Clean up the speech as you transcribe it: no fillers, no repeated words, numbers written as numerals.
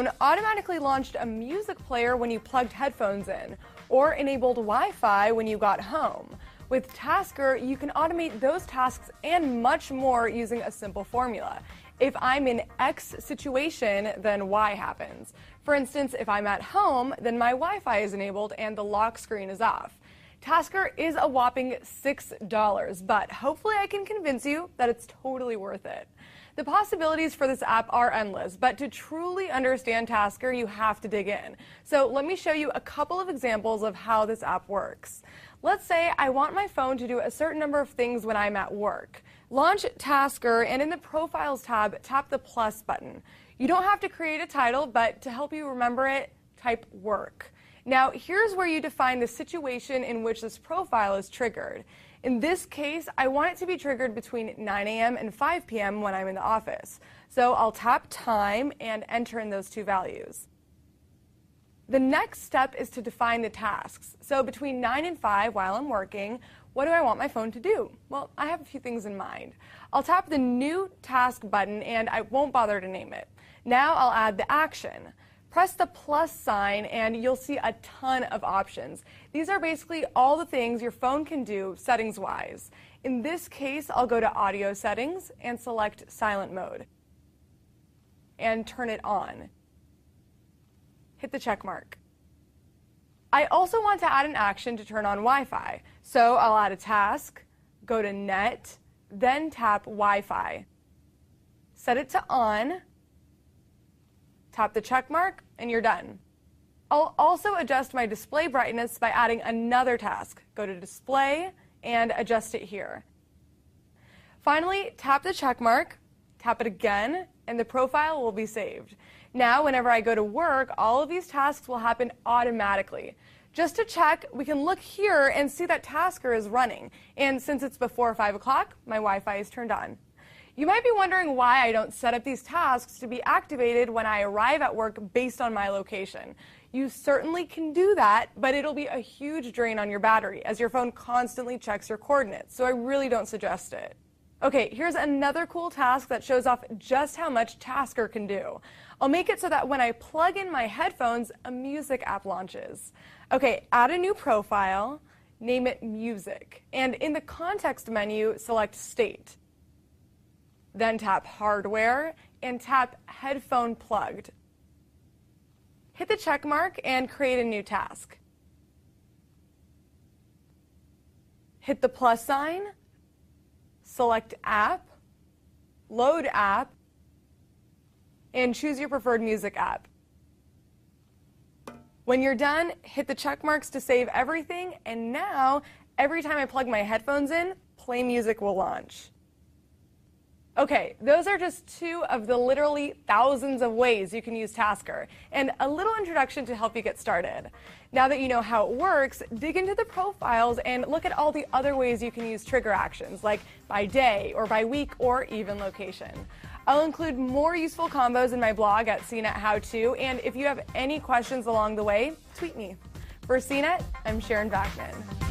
phone automatically launched a music player when you plugged headphones in, or enabled Wi-Fi when you got home. With Tasker, you can automate those tasks and much more using a simple formula. If I'm in X situation, then Y happens. For instance, if I'm at home, then my Wi-Fi is enabled and the lock screen is off. Tasker is a whopping $6, but hopefully I can convince you that it's totally worth it. The possibilities for this app are endless, but to truly understand Tasker, you have to dig in. So let me show you a couple of examples of how this app works. Let's say I want my phone to do a certain number of things when I'm at work. Launch Tasker, and in the Profiles tab, tap the plus button. You don't have to create a title, but to help you remember it, type work. Now, here's where you define the situation in which this profile is triggered. In this case, I want it to be triggered between 9 a.m. and 5 p.m. when I'm in the office. So I'll tap time and enter in those two values. The next step is to define the tasks. So between 9 and 5 while I'm working, what do I want my phone to do? Well, I have a few things in mind. I'll tap the new task button and I won't bother to name it. Now I'll add the action. Press the plus sign and you'll see a ton of options. These are basically all the things your phone can do settings-wise. In this case, I'll go to audio settings and select silent mode and turn it on. Hit the check mark. I also want to add an action to turn on Wi-Fi. So I'll add a task, go to Net, then tap Wi-Fi. Set it to on. Tap the check mark, and you're done. I'll also adjust my display brightness by adding another task. Go to Display and adjust it here. Finally, tap the check mark, tap it again, and the profile will be saved. Now, whenever I go to work, all of these tasks will happen automatically. Just to check, we can look here and see that Tasker is running. And since it's before 5 o'clock, my Wi-Fi is turned on. You might be wondering why I don't set up these tasks to be activated when I arrive at work based on my location. You certainly can do that, but it'll be a huge drain on your battery as your phone constantly checks your coordinates, so I really don't suggest it. Okay, here's another cool task that shows off just how much Tasker can do. I'll make it so that when I plug in my headphones, a music app launches. Okay, add a new profile, name it Music, and in the context menu, select State. Then tap Hardware and tap Headphone Plugged. Hit the check mark and create a new task. Hit the plus sign, select App, Load App, and choose your preferred music app. When you're done, hit the check marks to save everything, and now, every time I plug my headphones in, Play Music will launch. Okay, those are just two of the literally thousands of ways you can use Tasker, and a little introduction to help you get started. Now that you know how it works, dig into the profiles and look at all the other ways you can use trigger actions, like by day or by week or even location. I'll include more useful combos in my blog at CNET How To, and if you have any questions along the way, tweet me. For CNET, I'm Sharon Vackman.